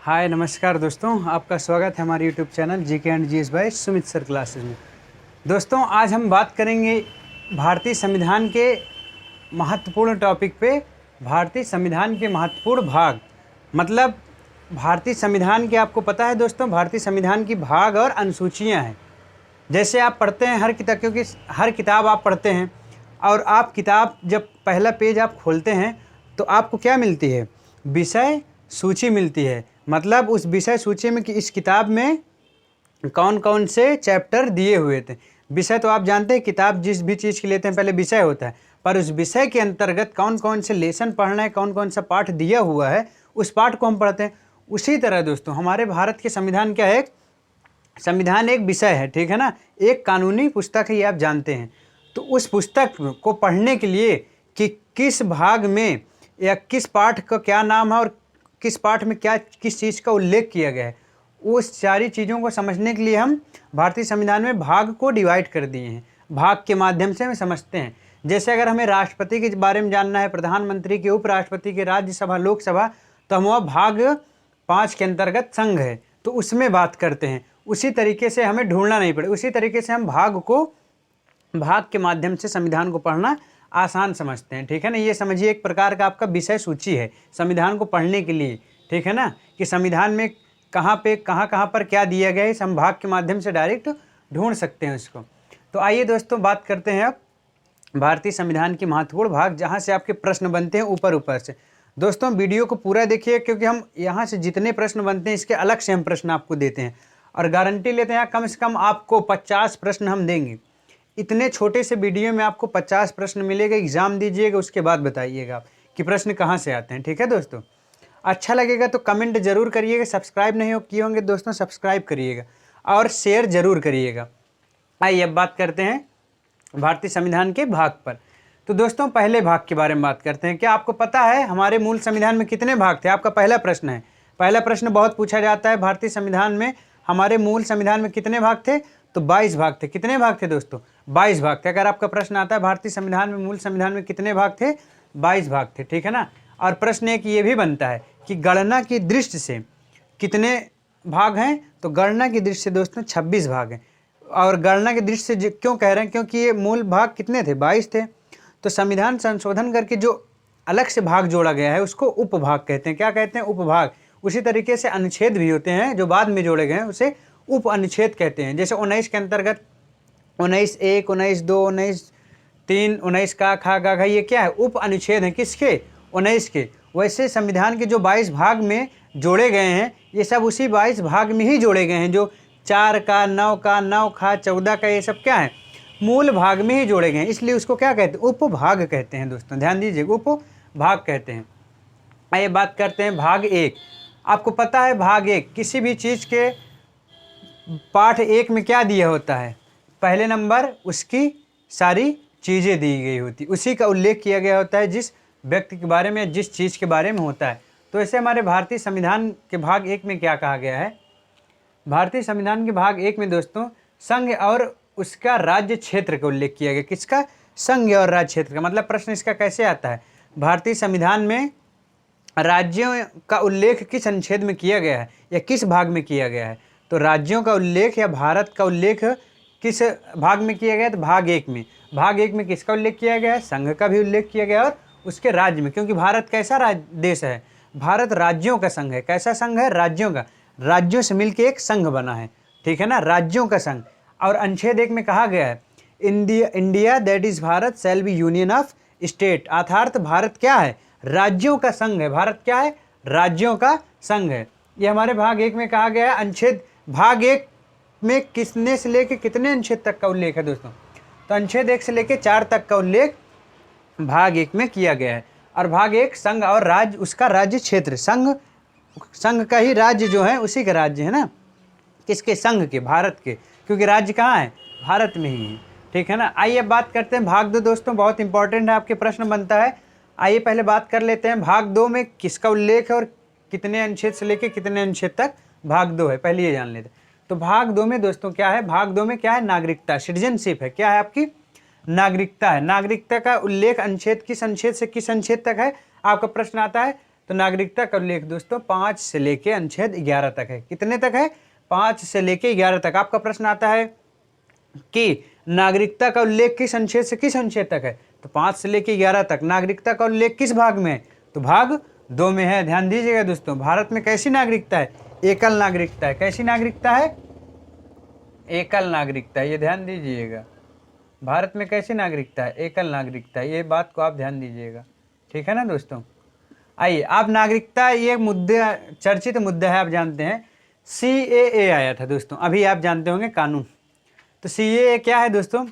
हाय नमस्कार दोस्तों, आपका स्वागत है हमारे YouTube channel GK and GS bye Sumit sir classes में। दोस्तों आज हम बात करेंगे भारतीय संविधान के महत्वपूर्ण टॉपिक पे। भारतीय संविधान के महत्वपूर्ण भाग मतलब भारतीय संविधान के, आपको पता है दोस्तों, भारतीय संविधान की भाग और अनुसूचियाँ हैं। जैसे आप पढ़ते हैं हर किताब, क्योंकि हर किताब आप पढ़ते हैं और आप किताब जब पहला पेज आप खोलते हैं तो आपको क्या मिलती है? विषय सूची मिलती है। मतलब उस विषय सूची में कि इस किताब में कौन कौन से चैप्टर दिए हुए थे। विषय तो आप जानते हैं, किताब जिस भी चीज़ की लेते हैं पहले विषय होता है, पर उस विषय के अंतर्गत कौन कौन से लेसन पढ़ना है, कौन कौन सा पाठ दिया हुआ है, उस पाठ को हम पढ़ते हैं। उसी तरह दोस्तों हमारे भारत के संविधान क्या है? संविधान एक विषय है, ठीक है ना, एक कानूनी पुस्तक है, ये आप जानते हैं। तो उस पुस्तक को पढ़ने के लिए कि किस भाग में या किस पाठ का क्या नाम है और किस पाठ में क्या किस चीज़ का उल्लेख किया गया है, उस सारी चीज़ों को समझने के लिए हम भारतीय संविधान में भाग को डिवाइड कर दिए हैं। भाग के माध्यम से हम समझते हैं। जैसे अगर हमें राष्ट्रपति के बारे में जानना है, प्रधानमंत्री के, उपराष्ट्रपति के, राज्यसभा, लोकसभा, तो हम वह भाग 5 के अंतर्गत संघ है तो उसमें बात करते हैं। उसी तरीके से हमें ढूंढना नहीं पड़े, उसी तरीके से हम भाग के माध्यम से संविधान को पढ़ना आसान समझते हैं, ठीक है ना। ये समझिए एक प्रकार का आपका विषय सूची है संविधान को पढ़ने के लिए, ठीक है ना, कि संविधान में कहाँ पे कहाँ पर क्या दिया गया है, इस हम भाग के माध्यम से डायरेक्ट ढूंढ सकते हैं उसको। तो आइए दोस्तों बात करते हैं अब भारतीय संविधान की महत्वपूर्ण भाग, जहाँ से आपके प्रश्न बनते हैं ऊपर से। दोस्तों वीडियो को पूरा देखिए, क्योंकि हम यहाँ से जितने प्रश्न बनते हैं इसके अलग से हम प्रश्न आपको देते हैं और गारंटी लेते हैं कम से कम आपको 50 प्रश्न हम देंगे। इतने छोटे से वीडियो में आपको 50 प्रश्न मिलेगा। एग्जाम दीजिएगा, उसके बाद बताइएगा आप कि प्रश्न कहाँ से आते हैं, ठीक है दोस्तों। अच्छा लगेगा तो कमेंट जरूर करिएगा। सब्सक्राइब नहीं किए होंगे दोस्तों, सब्सक्राइब करिएगा और शेयर जरूर करिएगा। आइए अब बात करते हैं भारतीय संविधान के भाग पर। तो दोस्तों पहले भाग के बारे में बात करते हैं। क्या आपको पता है हमारे मूल संविधान में कितने भाग थे? आपका पहला प्रश्न है। पहला प्रश्न बहुत पूछा जाता है, भारतीय संविधान में हमारे मूल संविधान में कितने भाग थे? तो 22 भाग थे। कितने भाग थे दोस्तों? 22 भाग थे। अगर आपका प्रश्न आता है भारतीय संविधान में, मूल संविधान में कितने भाग थे? 22 भाग थे, ठीक है ना। और प्रश्न एक ये भी बनता है कि गणना की दृष्टि से कितने भाग हैं? तो गणना की दृष्टि से दोस्तों 26 भाग हैं। और गणना की दृष्टि से क्यों कह रहे हैं? क्योंकि ये मूल भाग कितने थे? 22 थे। तो संविधान संशोधन करके जो अलग से भाग जोड़ा गया है उसको उपभाग कहते हैं। क्या कहते हैं? उपभाग। उसी तरीके से अनुच्छेद भी होते हैं जो बाद में जोड़े गए हैं, उसे उप अनुच्छेद कहते हैं। जैसे 19 के अंतर्गत 19(1), 19(2), 19(3), 19 का खा गा घा, ये क्या है? उप अनुच्छेद हैं। किसके? 19 के। वैसे संविधान के जो 22 भाग में जोड़े गए हैं, ये सब उसी 22 भाग में ही जोड़े गए हैं। जो 4 का, 9 का, 9 खा, 14 का, ये सब क्या है? मूल भाग में ही जोड़े गए हैं, इसलिए उसको क्या कहते हैं? उपभाग कहते हैं दोस्तों, ध्यान दीजिए, उपभाग कहते हैं। आइए बात करते हैं भाग 1। आपको पता है भाग 1 किसी भी चीज़ के पाठ 1 में क्या दिया होता है? पहले नंबर उसकी सारी चीज़ें दी गई होती, उसी का उल्लेख किया गया होता है जिस व्यक्ति के बारे में, जिस चीज़ के बारे में होता है। तो ऐसे हमारे भारतीय संविधान के भाग 1 में क्या कहा गया है? भारतीय संविधान के भाग 1 में दोस्तों संघ और उसका राज्य क्षेत्र का उल्लेख किया गया। किसका? संघ और राज्य क्षेत्र का। मतलब प्रश्न इसका कैसे आता है? भारतीय संविधान में राज्यों का उल्लेख किस अनुच्छेद में किया गया है या किस भाग में किया गया है? तो राज्यों का उल्लेख या भारत का उल्लेख किस भाग में किया गया? तो भाग 1 में। भाग 1 में किसका उल्लेख किया गया है? संघ का भी उल्लेख किया गया और उसके राज्य में। क्योंकि भारत कैसा देश है? भारत राज्यों का संघ है। कैसा संघ है? राज्यों का। राज्यों से मिलकर एक संघ बना है, ठीक है ना, राज्यों का संघ। और अनुच्छेद 1 में कहा गया है India that is Bharat shall be union of state. अर्थात भारत क्या है? राज्यों का संघ है। भारत क्या है? राज्यों का संघ है। ये हमारे भाग 1 में कहा गया है। अनुच्छेद भाग 1 में कितने से लेके कितने अनुच्छेद तक का उल्लेख है दोस्तों? तो अनुच्छेद 1 से लेके 4 तक का उल्लेख भाग 1 में किया गया है। और भाग 1 संघ और राज्य, उसका राज्य क्षेत्र। संघ का ही राज्य जो है उसी का राज्य है ना। किसके? संघ के, भारत के, क्योंकि राज्य कहाँ है? भारत में ही है, ठीक है ना। आइए अब बात करते हैं भाग 2 दोस्तों, बहुत इंपॉर्टेंट है, आपके प्रश्न बनता है। आइए पहले बात कर लेते हैं भाग 2 में किसका उल्लेख है और कितने अनुच्छेद से लेके कितने अनुच्छेद तक भाग 2 है, पहले ये जान लेते हैं। तो भाग 2 में दोस्तों क्या है? भाग 2 में क्या है? नागरिकता, सिटीजनशिप है। क्या है आपकी? नागरिकता है। नागरिकता का उल्लेख अनुच्छेद किस अनुच्छेद से किस अनुच्छेद तक है? आपका प्रश्न आता है तो नागरिकता का उल्लेख दोस्तों 5 से लेके अनुच्छेद 11 तक है। कितने तक है? 5 से लेके 11 तक। आपका प्रश्न आता है कि नागरिकता का उल्लेख किस अनुच्छेद से किस अनुच्छेद तक है? तो 5 से लेके 11 तक। नागरिकता का उल्लेख किस भाग में है? तो भाग 2 में है। ध्यान दीजिएगा दोस्तों, भारत में कैसी नागरिकता है? एकल नागरिकता है। कैसी नागरिकता है? एकल नागरिकता है। ये ध्यान दीजिएगा, भारत में कैसी नागरिकता है? एकल नागरिकता है। ये बात को आप ध्यान दीजिएगा, ठीक है ना दोस्तों। आइए, आप नागरिकता, ये मुद्दा चर्चित मुद्दा है, आप जानते हैं। CAA आया था दोस्तों, अभी आप जानते होंगे कानून। तो CAA क्या है दोस्तों?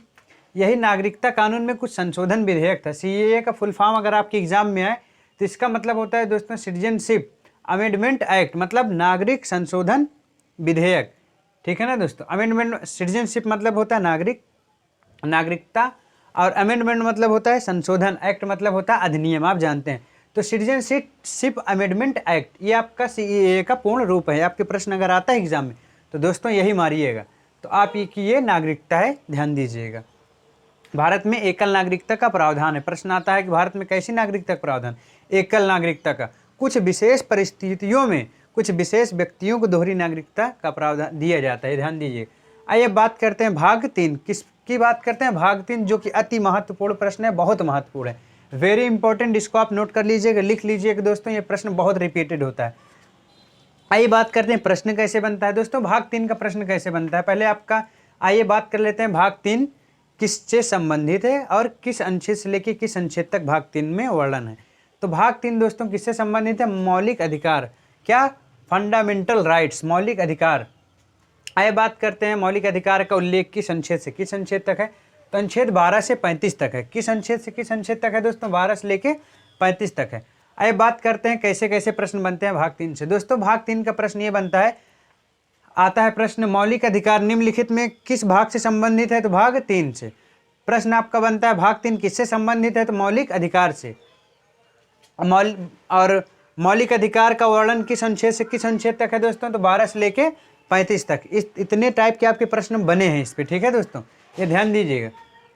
यही नागरिकता कानून में कुछ संशोधन विधेयक था। CAA का फुल फॉर्म अगर आपके एग्जाम में आए तो इसका मतलब होता है दोस्तों सिटीजनशिप अमेंडमेंट एक्ट, मतलब नागरिक संशोधन विधेयक, ठीक है ना दोस्तों। अमेंडमेंट, सिटीजनशिप मतलब होता है नागरिकता, और अमेंडमेंट मतलब होता है संशोधन, एक्ट मतलब होता है अधिनियम, आप जानते हैं। तो सिटीजनशिप अमेंडमेंट एक्ट ये आपका CAA का पूर्ण रूप है। आपके प्रश्न अगर आता है एग्जाम में तो दोस्तों यही मारिएगा। तो आप ये नागरिकता है, ध्यान दीजिएगा। भारत में एकल नागरिकता का प्रावधान है। प्रश्न आता है कि भारत में कैसी नागरिकता का प्रावधान? एकल नागरिकता का। कुछ विशेष परिस्थितियों में कुछ विशेष व्यक्तियों को दोहरी नागरिकता का प्रावधान दिया जाता है, ध्यान दीजिए। आइए बात करते हैं भाग 3। किसकी बात करते हैं? भाग 3, जो कि अति महत्वपूर्ण प्रश्न है, बहुत महत्वपूर्ण है, वेरी इंपॉर्टेंट। इसको आप नोट कर लीजिएगा, लिख लीजिएगा दोस्तों, ये प्रश्न बहुत रिपीटेड होता है। आइए बात करते हैं प्रश्न कैसे बनता है दोस्तों। भाग 3 का प्रश्न कैसे बनता है, पहले आपका आइए बात कर लेते हैं। भाग 3 किससे संबंधित है और किस अनुच्छेद से लेकर किस अनुच्छेद तक भाग 3 में वर्णन है। तो भाग 3 दोस्तों किससे संबंधित है? मौलिक अधिकार। क्या? फंडामेंटल राइट्स, मौलिक अधिकार। आइए बात करते हैं मौलिक अधिकार का उल्लेख किस अनुच्छेद से किस अनुच्छेद तक है। तो अनुच्छेद 12 से 35 तक है। किस अनुच्छेद से किस अनुच्छेद तक है दोस्तों? 12 से लेके 35 तक है। आइए बात करते हैं कैसे कैसे प्रश्न बनते हैं भाग 3 से। दोस्तों भाग 3 का प्रश्न ये बनता है, आता है प्रश्न, मौलिक अधिकार निम्नलिखित में किस भाग से संबंधित है? तो भाग 3 से। प्रश्न आपका बनता है भाग 3 किससे संबंधित है? तो मौलिक अधिकार से। और मौलिक अधिकार का वर्णन किस अनुच्छेद से किस अनुच्छेद तक है दोस्तों? तो 12 से लेके 35 तक। इतने टाइप के आपके प्रश्न बने हैं इस पे, ठीक है दोस्तों, ये ध्यान दीजिएगा।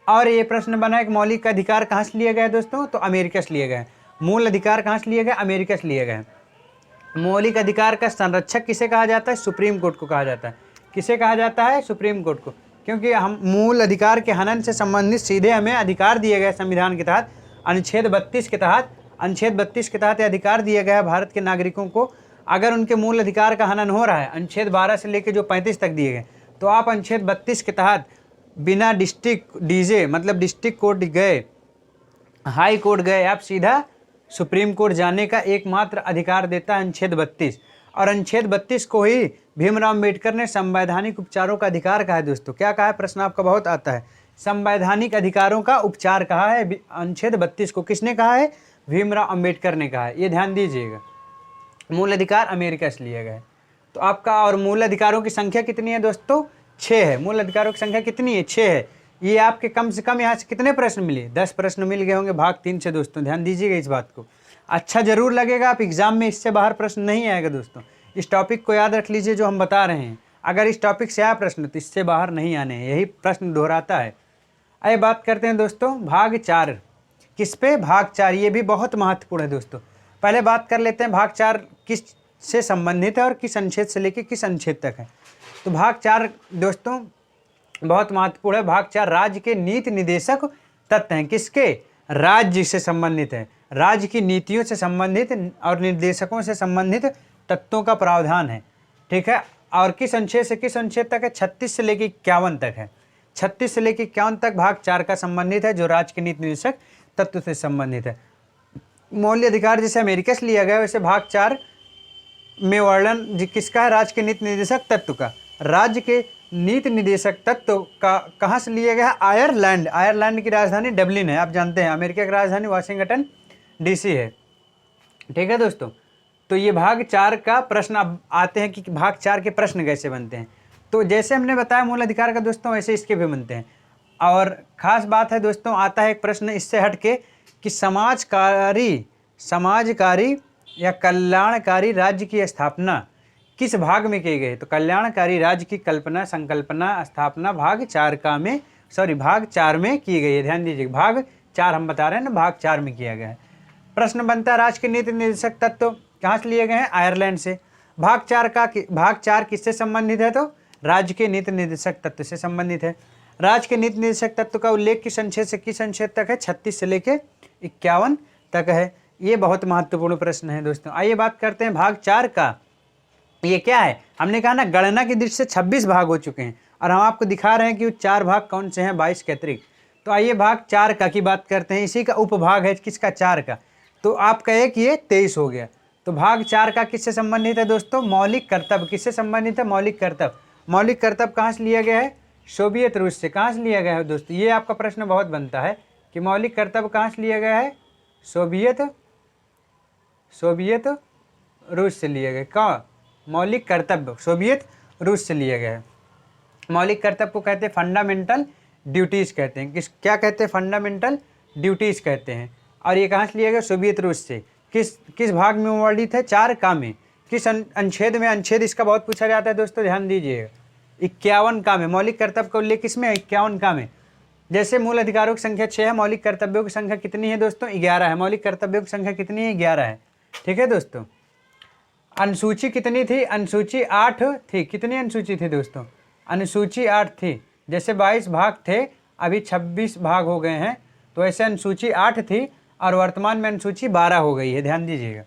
और ये प्रश्न बना है कि मौलिक अधिकार कहाँ से लिए गए दोस्तों? तो अमेरिका से लिए गए। मूल अधिकार कहाँ से लिए गए? अमेरिका से लिए गए। मौलिक अधिकार का संरक्षक किसे कहा जाता है? सुप्रीम कोर्ट को कहा जाता है। किसे कहा जाता है? सुप्रीम कोर्ट को, क्योंकि हम मूल अधिकार के हनन से संबंधित सीधे हमें अधिकार दिए गए संविधान के तहत, अनुच्छेद 32 के तहत ये अधिकार दिया गया है भारत के नागरिकों को। अगर उनके मूल अधिकार का हनन हो रहा है, अनुच्छेद 12 से लेकर जो 35 तक दिए गए, तो आप अनुच्छेद 32 के तहत बिना डिस्ट्रिक्ट कोर्ट गए, हाई कोर्ट गए, आप सीधा सुप्रीम कोर्ट जाने का एकमात्र अधिकार देता है अनुच्छेद 32। और अनुच्छेद 32 को ही भीमराव अम्बेडकर ने संवैधानिक उपचारों का अधिकार कहा है दोस्तों। क्या कहा है? प्रश्न आपका बहुत आता है। संवैधानिक अधिकारों का उपचार कहा है अनुच्छेद 32 को। किसने कहा है? भीमराव अम्बेडकर ने कहा है, ये ध्यान दीजिएगा। मूल अधिकार अमेरिका से लिए गए। तो आपका, और मूल अधिकारों की संख्या कितनी है दोस्तों? 6 है। मूल अधिकारों की संख्या कितनी है? 6 है। ये आपके कम से कम यहाँ से कितने प्रश्न मिले? 10 प्रश्न मिल गए होंगे भाग 3 से दोस्तों, ध्यान दीजिएगा इस बात को। अच्छा जरूर लगेगा, आप एग्जाम में इससे बाहर प्रश्न नहीं आएगा दोस्तों। इस टॉपिक को याद रख लीजिए जो हम बता रहे हैं। अगर इस टॉपिक से आया प्रश्न तो इससे बाहर नहीं आने हैं, यही प्रश्न दोहराता है। आइए बात करते हैं दोस्तों भाग 4। किस पे? भाग 4। ये भी बहुत महत्वपूर्ण है दोस्तों। पहले बात कर लेते हैं भाग 4 किस से संबंधित है और किस अनुच्छेद से लेकर किस अनुच्छेद तक है। तो भाग 4 दोस्तों बहुत महत्वपूर्ण है। भाग 4 राज्य के नीति निर्देशक तत्व हैं। किसके? राज्य से संबंधित है, राज्य की नीतियों से संबंधित और निर्देशकों से संबंधित तत्वों का प्रावधान है, ठीक है। और किस अनुच्छेद से किस अनुच्छेद तक है? 36 से लेकर 51 तक है। 36 से लेकर 51 तक भाग 4 का संबंधित है, जो राज्य के नीति निर्देशक तत्व से संबंधित है। मौलिक अधिकार जैसे अमेरिका से लिया गया, वैसे भाग 4 में वर्णन किसका है? राज्य के नीति निर्देशक तत्व का। राज्य के नीति निर्देशक तत्व का कहाँ से लिया गया है? आयरलैंड। आयरलैंड की राजधानी डबलिन है, आप जानते हैं। अमेरिका की राजधानी वाशिंगटन DC है, ठीक है दोस्तों। तो ये भाग 4 का प्रश्न। अब आते हैं कि भाग 4 के प्रश्न कैसे बनते हैं। तो जैसे हमने बताया मूल अधिकार का दोस्तों, वैसे इसके भी बनते हैं। और ख़ास बात है दोस्तों, आता है एक प्रश्न इससे हट के कि समाजकारी या कल्याणकारी राज्य की स्थापना किस भाग में की गई। तो कल्याणकारी राज्य की कल्पना, संकल्पना, स्थापना भाग 4 में की गई है। ध्यान दीजिए, भाग 4 हम बता रहे हैं ना, भाग 4 में किया गया है। प्रश्न बनता है राज्य के नीति निर्देशक तत्व कहाँ से लिए गए हैं? आयरलैंड से। भाग 4 किससे संबंधित है? तो राज्य के नीति निर्देशक तत्व से संबंधित है। राज्य के नीति निर्देशक तत्व का उल्लेख किस अनुच्छेद से किस अनुच्छेद तक है? 36 से लेके 51 तक है। ये बहुत महत्वपूर्ण प्रश्न है दोस्तों। आइए बात करते हैं भाग 4 का। ये क्या है? हमने कहा ना गणना की दृष्टि से 26 भाग हो चुके हैं और हम आपको दिखा रहे हैं कि वो 4 भाग कौन से हैं 22 के अतिरिक्त। तो आइए भाग 4 का की बात करते हैं। इसी का उपभाग है किसका? 4 का। तो आपका एक ये 23 हो गया। तो भाग 4 का किससे संबंधित है दोस्तों? मौलिक कर्तव्य। किससे संबंधित है? मौलिक कर्तव्य। मौलिक कर्तव्य कहाँ से लिया गया है? सोवियत रूस से। कहाँ से लिया गया है दोस्तों? ये आपका प्रश्न बहुत बनता है कि मौलिक कर्तव्य कहाँ से लिया गया है? सोवियत रूस से लिया गया। कहाँ? मौलिक कर्तव्य सोवियत रूस से लिया गया है। मौलिक कर्तव्य को कहते हैं फंडामेंटल ड्यूटीज़ कहते हैं। क्या कहते हैं? फंडामेंटल ड्यूटीज़ कहते हैं। और ये कहाँ से लिया गया? सोवियत रूस से। किस भाग में वर्णित है? 4 का में। किस अनुच्छेद में? अनुच्छेद इसका बहुत पूछा जाता है दोस्तों, ध्यान दीजिएगा। 51 का में। मौलिक कर्तव्य का उल्लेख किसमें? 51 का में। जैसे मूल अधिकारों की संख्या 6 है, मौलिक कर्तव्यों की संख्या कितनी है दोस्तों? 11 है। मौलिक कर्तव्यों की संख्या कितनी है? 11 है। ठीक है दोस्तों। अनुसूची कितनी थी? अनुसूची 8 थी। कितनी अनुसूची थी दोस्तों? अनुसूची 8 थी। जैसे 22 भाग थे, अभी 26 भाग हो गए हैं, तो ऐसे अनुसूची 8 थी और वर्तमान में अनुसूची 12 हो गई है, ध्यान दीजिएगा।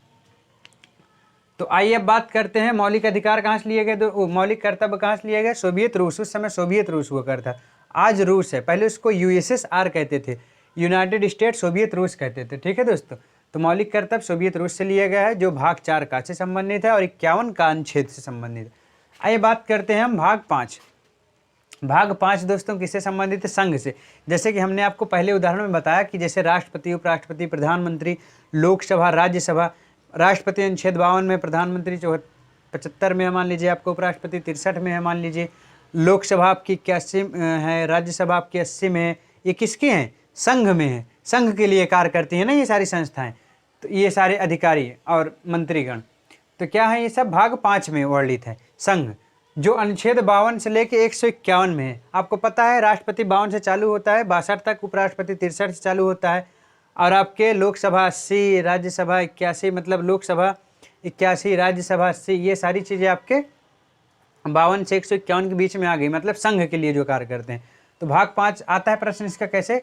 तो आइए अब बात करते हैं मौलिक अधिकार कहाँ से लिए गए? तो मौलिक कर्तव्य कहाँ से लिए गए? सोवियत रूस। उस समय सोवियत रूस हुआ करता, आज रूस है। पहले उसको USSR कहते थे, यूनाइटेड स्टेट सोवियत रूस कहते थे। ठीक है दोस्तों। तो मौलिक कर्तव्य सोवियत रूस से लिया गया है, जो भाग 4 का से संबंधित है और 51 का अनुच्छेद से संबंधित है। आइए बात करते हैं हम भाग 5। भाग 5 दोस्तों किससे संबंधित है? संघ से। जैसे कि हमने आपको पहले उदाहरण में बताया कि जैसे राष्ट्रपति, उपराष्ट्रपति, प्रधानमंत्री, लोकसभा, राज्यसभा। राष्ट्रपति अनुच्छेद 52 में, प्रधानमंत्री 75 में है मान लीजिए आपको, उपराष्ट्रपति 63 में है मान लीजिए, लोकसभा आपकी 81 है, राज्यसभा आपकी 80 में है। ये किसके हैं? संघ में है। संघ के लिए कार्य करती है ना ये सारी संस्थाएं। तो ये सारे अधिकारी और मंत्रीगण, तो क्या है? ये सब भाग 5 में वर्णित है। संघ जो अनुच्छेद 52 से लेके 151 में है। आपको पता है राष्ट्रपति 52 से चालू होता है 62 तक, उपराष्ट्रपति 63 से चालू होता है, और आपके लोकसभा 80, राज्यसभा 81, मतलब लोकसभा 81, राज्यसभा 80, ये सारी चीज़ें आपके 52 से 151 के बीच में आ गई, मतलब संघ के लिए जो कार्य करते हैं। तो भाग 5 आता है प्रश्न इसका कैसे?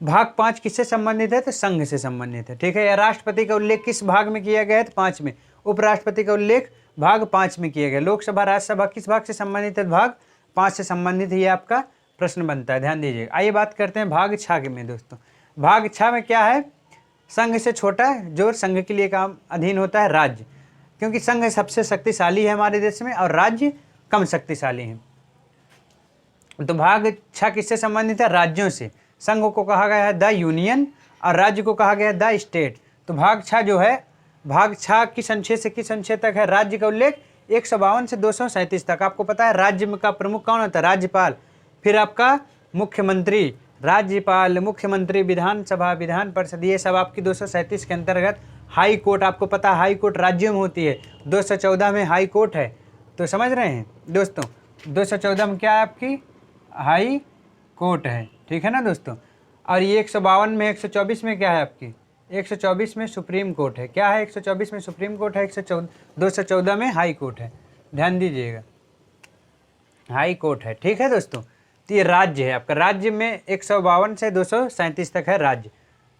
भाग 5 किससे संबंधित है? तो संघ से संबंधित है। ठीक है। या राष्ट्रपति का उल्लेख किस भाग में किया गया है? तो 5 में। उपराष्ट्रपति का उल्लेख भाग 5 में किया गया। लोकसभा, राज्यसभा किस भाग से संबंधित है? भाग 5 से संबंधित है। ये आपका प्रश्न बनता है, ध्यान दीजिएगा। आइए बात करते हैं भाग 6 में दोस्तों। भाग 6 में क्या है? संघ से छोटा जो संघ के लिए काम अधीन होता है, राज्य। क्योंकि संघ सबसे शक्तिशाली है हमारे देश में और राज्य कम शक्तिशाली है। तो भाग 6 किससे संबंधित है? राज्यों से। संघ को कहा गया है द यूनियन और राज्य को कहा गया है द स्टेट। तो भाग 6 जो है, भाग 6 किस अनुच्छेद से किस अनुच्छेद तक है? राज्य का उल्लेख 152 से 237 तक। आपको पता है राज्य में का प्रमुख कौन होता है? राज्यपाल। फिर आपका मुख्यमंत्री, राज्यपाल, मुख्यमंत्री, विधानसभा, विधान परिषद, ये सब आपकी 237 के अंतर्गत। हाई कोर्ट, आपको पता है हाई कोर्ट राज्यों में होती है, 214 में हाई कोर्ट है। तो समझ रहे हैं दोस्तों, 214 में क्या है? आपकी हाई कोर्ट है। ठीक है ना दोस्तों। और ये 152 में, 124 में क्या है? आपकी 124 में सुप्रीम कोर्ट है। क्या है? 124 में सुप्रीम कोर्ट है, 214 में हाई कोर्ट है, ध्यान दीजिएगा, हाई कोर्ट है। ठीक है दोस्तों। तो ये राज्य है आपका। राज्य में 152 से 237 तक है राज्य,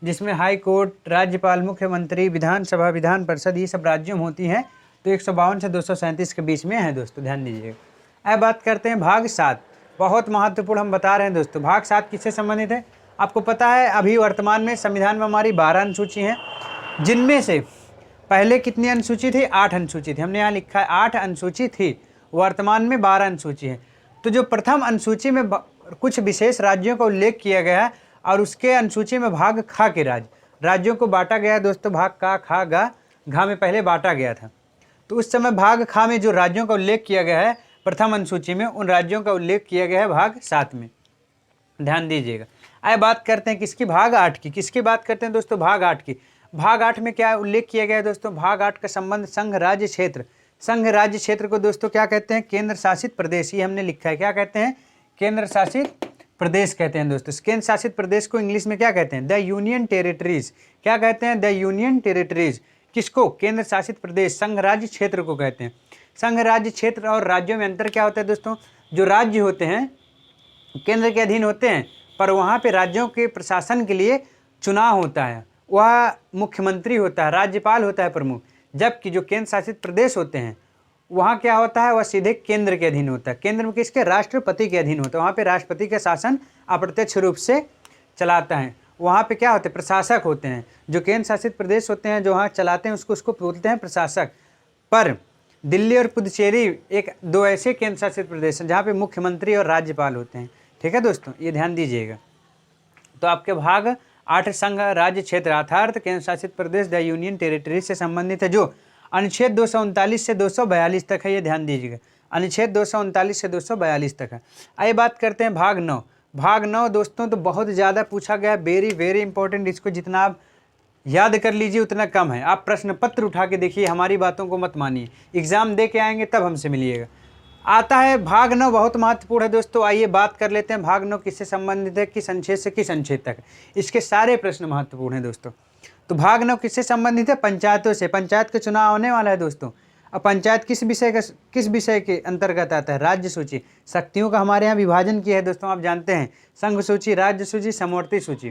जिसमें हाई कोर्ट, राज्यपाल, मुख्यमंत्री, विधानसभा, विधान परिषद, ये सब राज्यों में होती हैं। तो 152 से 237 के बीच में है दोस्तों, ध्यान दीजिएगा। अब बात करते हैं भाग 7। बहुत महत्वपूर्ण हम बता रहे हैं दोस्तों। भाग 7 किससे संबंधित है? आपको पता है अभी वर्तमान में संविधान में हमारी 12 अनुसूची हैं, जिनमें से पहले कितनी अनुसूची थी? 8 अनुसूची थी। हमने यहाँ लिखा है 8 अनुसूची थी, वर्तमान में 12 अनुसूची है। तो जो प्रथम अनुसूची में कुछ विशेष राज्यों का उल्लेख किया गया है और उसके अनुसूची में भाग खा के राज्यों को बांटा गया है दोस्तों। भाग का, खा, गा, घा में पहले बांटा गया था। तो उस समय भाग खा में जो राज्यों का उल्लेख किया गया है प्रथम अनुसूची में, उन राज्यों का उल्लेख किया गया है भाग 7 में, ध्यान दीजिएगा। आइए बात करते हैं किसकी? भाग 8 की। किसकी बात करते हैं दोस्तों? भाग 8 की। भाग 8 में क्या उल्लेख किया गया है दोस्तों? भाग 8 का संबंध संघ राज्य क्षेत्र। संघ राज्य क्षेत्र को दोस्तों क्या कहते हैं? केंद्र शासित प्रदेश। ये हमने लिखा है, क्या कहते हैं? केंद्र शासित प्रदेश कहते हैं दोस्तों। केंद्र शासित प्रदेश को इंग्लिश में क्या कहते हैं? The union territories. क्या कहते हैं? The union territories. किसको? केंद्र शासित प्रदेश, संघ राज्य क्षेत्र को कहते हैं। संघ राज्य क्षेत्र और राज्यों में अंतर क्या होता है दोस्तों? जो राज्य होते हैं केंद्र के अधीन होते हैं, पर वहाँ पे राज्यों के प्रशासन के लिए चुनाव होता है, वह मुख्यमंत्री होता है, राज्यपाल होता है प्रमुख। जबकि जो केंद्र शासित प्रदेश होते हैं वहाँ क्या होता है? वह सीधे केंद्र के अधीन होता है। केंद्र में किसके? राष्ट्रपति के अधीन होता है। वहाँ पे राष्ट्रपति का शासन अप्रत्यक्ष रूप से चलाता है। वहाँ पे क्या होते हैं? प्रशासक होते हैं। जो केंद्र शासित प्रदेश होते हैं जो वहाँ चलाते हैं उसको बोलते हैं प्रशासक। पर दिल्ली और पुदुचेरी एक दो ऐसे केंद्र शासित प्रदेश हैं जहाँ पे मुख्यमंत्री और राज्यपाल होते हैं। ठीक है दोस्तों, ये ध्यान दीजिएगा। तो आपके भाग 8 संघ राज्य क्षेत्र अर्थात केंद्र शासित प्रदेश द यूनियन टेरिटरी से संबंधित है, जो अनुच्छेद 239 से 242 तक है। ये ध्यान दीजिएगा, अनुच्छेद 239 से 242 तक है। आइए बात करते हैं भाग 9। भाग 9 दोस्तों तो बहुत ज़्यादा पूछा गया, वेरी वेरी इंपॉर्टेंट। इसको जितना आप याद कर लीजिए उतना कम है। आप प्रश्न पत्र उठा के देखिए, हमारी बातों को मत मानिए। एग्जाम दे के आएंगे तब हमसे मिलिएगा। आता है भाग 9, बहुत महत्वपूर्ण है दोस्तों। आइए बात कर लेते हैं भाग 9 किससे संबंधित है, किस अनुच्छेद से किस अनुच्छेद तक। इसके सारे प्रश्न महत्वपूर्ण हैं दोस्तों। तो भाग 9 किससे संबंधित है? पंचायतों से। पंचायत का चुनाव होने वाला है दोस्तों। अब पंचायत किस विषय के अंतर्गत आता है? राज्य सूची। शक्तियों का हमारे यहाँ विभाजन किया है दोस्तों, आप जानते हैं। संघ सूची, राज्य सूची, समवर्ती सूची।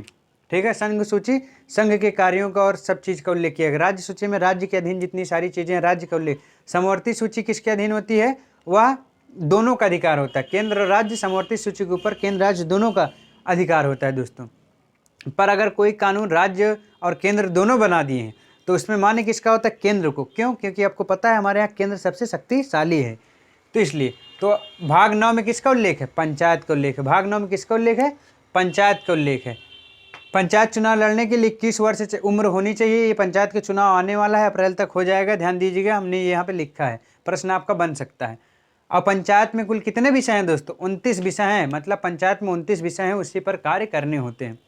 ठीक है, संघ सूची संघ के कार्यों का और सब चीज़ का उल्लेख किया गया। राज्य सूची में राज्य के अधीन जितनी सारी चीज़ें हैं राज्य का उल्लेख। समवर्ती सूची किसके अधीन होती है? वह दोनों का अधिकार होता है, केंद्र और राज्य। समवर्ती सूची के ऊपर केंद्र राज्य दोनों का अधिकार होता है दोस्तों। पर अगर कोई कानून राज्य और केंद्र दोनों बना दिए हैं तो उसमें मान्य किसका होता है? केंद्र को। क्यों? क्योंकि आपको पता है हमारे यहाँ केंद्र सबसे शक्तिशाली है, तो इसलिए। तो भाग 9 में किसका उल्लेख है? पंचायत का उल्लेख है। भाग 9 में किसका उल्लेख है? पंचायत का उल्लेख है। पंचायत चुनाव लड़ने के लिए 21 वर्ष से उम्र होनी चाहिए। ये पंचायत का चुनाव आने वाला है, अप्रैल तक हो जाएगा। ध्यान दीजिएगा, हमने यहाँ पे लिखा है, प्रश्न आपका बन सकता है। और पंचायत में कुल कितने विषय हैं दोस्तों? 29 विषय हैं। मतलब पंचायत में 29 विषय हैं, उसी पर कार्य करने होते हैं।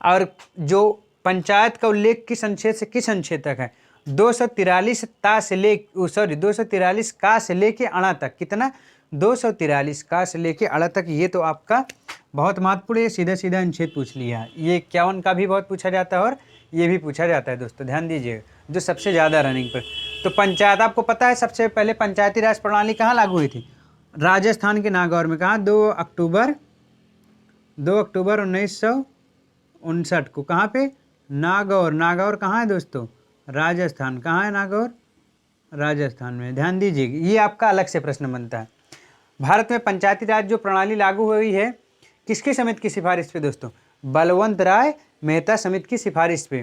और जो पंचायत का उल्लेख किस अनुच्छेद से किस अनुच्छेद तक है? 243 का से लेके अणा तक। कितना? 243 का से लेके अणा तक। ये तो आपका बहुत महत्वपूर्ण, ये सीधा सीधा अनुच्छेद पूछ लिया। ये 51 का भी बहुत पूछा जाता है और ये भी पूछा जाता है दोस्तों, ध्यान दीजिएगा, जो सबसे ज़्यादा रनिंग पर। तो पंचायत, आपको पता है सबसे पहले पंचायती राज प्रणाली कहाँ लागू हुई थी? राजस्थान के नागौर में। कहाँ? 2 अक्टूबर 1959 को। कहाँ पे? नागौर। नागौर कहाँ है दोस्तों? राजस्थान। कहाँ है नागौर? राजस्थान में। ध्यान दीजिएगा, ये आपका अलग से प्रश्न बनता है। भारत में पंचायती राज जो प्रणाली लागू हुई है किसकी समिति की सिफारिश पे दोस्तों? बलवंत राय मेहता समिति की सिफारिश पे।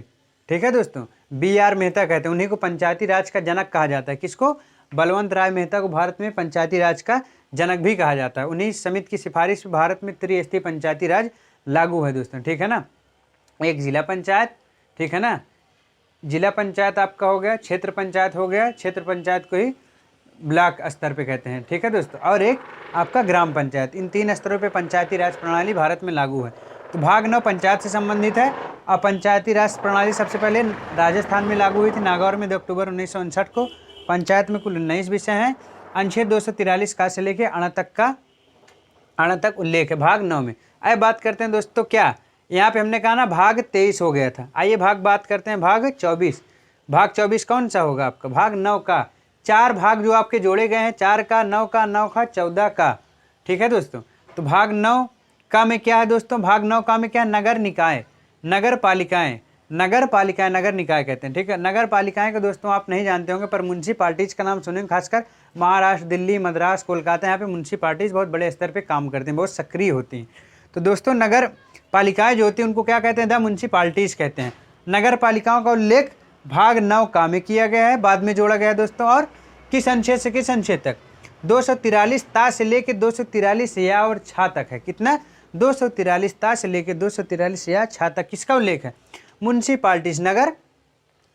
ठीक है दोस्तों, BR मेहता कहते हैं, उन्हीं को पंचायती राज का जनक कहा जाता है। किसको? बलवंत राय मेहता को भारत में पंचायती राज का जनक भी कहा जाता है। उन्हीं समिति की सिफारिश पे भारत में त्रिस्तरीय पंचायती राज लागू है दोस्तों। ठीक है ना, एक जिला पंचायत, ठीक है ना, जिला पंचायत आपका हो गया, क्षेत्र पंचायत हो गया, क्षेत्र पंचायत को ही ब्लॉक स्तर पे कहते हैं। ठीक है दोस्तों, और एक आपका ग्राम पंचायत। इन 3 स्तरों पे पंचायती राज प्रणाली भारत में लागू है। तो भाग 9 पंचायत से संबंधित है। और पंचायती राज प्रणाली सबसे पहले राजस्थान में लागू हुई थी, नागौर में 2 अक्टूबर 1959 को। पंचायत में कुल 19 विषय हैं। अनुच्छेद 243 का से लेके अणा तक उल्लेख है भाग 9 में। आइए बात करते हैं दोस्तों, क्या यहाँ पे हमने कहा ना भाग 23 हो गया था। आइए बात करते हैं भाग 24। भाग 24 कौन सा होगा आपका? भाग 9 का। 4 भाग जो आपके जोड़े गए हैं, 4 का, 9 का, 9 का, 14 का। ठीक है दोस्तों, तो भाग 9 का में क्या है दोस्तों? भाग 9 का में क्या है? नगर निकाय, नगर पालिकाएं, नगर निकाय कहते हैं। ठीक है, नगर पालिकाएं को दोस्तों आप नहीं जानते होंगे, पर म्यूनसिपालिटीज़ का नाम सुनेंगे, खासकर महाराष्ट्र, दिल्ली, मद्रास, कोलकाता, यहाँ पे म्यूनसिपालिटीज़ बहुत बड़े स्तर पे काम करते हैं, बहुत सक्रिय होती हैं। तो दोस्तों नगर पालिकाएं जो होती हैं उनको क्या कहते हैं? द म्यूनसिपालिटीज़ कहते हैं। नगर पालिकाओं का उल्लेख भाग 9 का में किया गया है, बाद में जोड़ा गया है दोस्तों। और किस अनुच्छेद से किस अनुच्छेद तक? 243 ता से लेके 243 या और छा तक है। कितना? 243 ता से लेके 243 या छा तक किसका उल्लेख है? म्यूनसिपालिटीज, नगर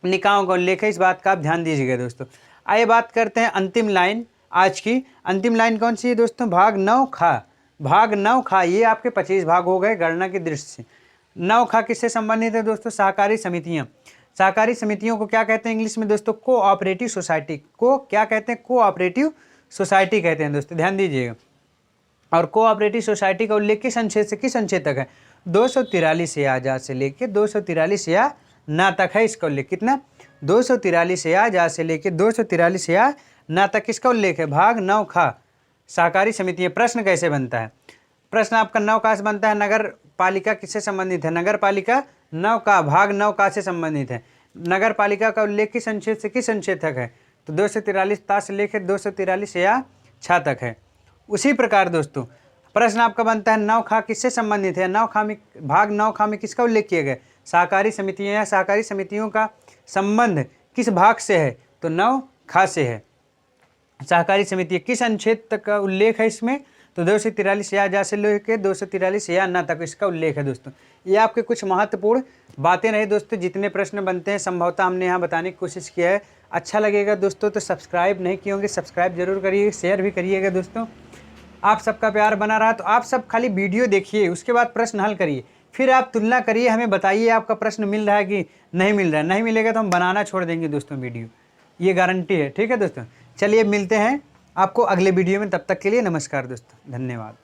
निकायों का उल्लेख है। इस बात का आप ध्यान दीजिएगा दोस्तों। आइए बात करते हैं अंतिम लाइन, आज की अंतिम लाइन कौन सी है दोस्तों? भाग 9 खा। भाग 9 खा, ये आपके 25 भाग हो गए गणना की दृष्टि से। 9 खा किससे संबंधित है दोस्तों? सहकारी समितियाँ। सहकारी समितियों को क्या कहते हैं इंग्लिश में दोस्तों? कोऑपरेटिव सोसाइटी को क्या कहते हैं? कोऑपरेटिव सोसाइटी कहते हैं दोस्तों, ध्यान दीजिएगा। और कोऑपरेटिव सोसाइटी का उल्लेख किस अनुच्छेद से किस अनुच्छेद तक है? 243 या आजाद से लेके 243 या ना तक है इसका उल्लेख। कितना? 243 या आजाद से लेके 243 या ना तक किसका उल्लेख है? भाग 9 खा सहकारी समितियां। प्रश्न कैसे बनता है? प्रश्न आपका 9 का से बनता है, नगर पालिका किससे संबंधित है? नगर पालिका 9 का भाग 9 का से संबंधित है। नगर पालिका का उल्लेख किस अनुच्छेद से किस अनुच्छेद तक है? तो 243 ता से लेकर 243 या छा तक है। उसी प्रकार दोस्तों प्रश्न आपका बनता है 9 खा किससे संबंधित है? 9 खा में भाग 9 खा में किसका उल्लेख किया गया? सहकारी समितियां या सहकारी समितियों का संबंध किस भाग से है? तो 9 खा से है। सहकारी समिति किस अनुच्छेद तक का उल्लेख है इसमें? तो 243 या जा से लेकर 243 या ना तक इसका उल्लेख है दोस्तों। ये आपके कुछ महत्वपूर्ण बातें रहे दोस्तों। जितने प्रश्न बनते हैं संभवतः हमने यहाँ बताने की कोशिश किया है। अच्छा लगेगा दोस्तों तो सब्सक्राइब नहीं किए होंगे, सब्सक्राइब जरूर करिए, शेयर भी करिएगा दोस्तों। आप सबका प्यार बना रहा तो आप सब खाली वीडियो देखिए, उसके बाद प्रश्न हल करिए, फिर आप तुलना करिए, हमें बताइए आपका प्रश्न मिल रहा है कि नहीं मिल रहा है। नहीं मिलेगा तो हम बनाना छोड़ देंगे दोस्तों वीडियो, ये गारंटी है। ठीक है दोस्तों, चलिए मिलते हैं आपको अगले वीडियो में। तब तक के लिए नमस्कार दोस्तों, धन्यवाद।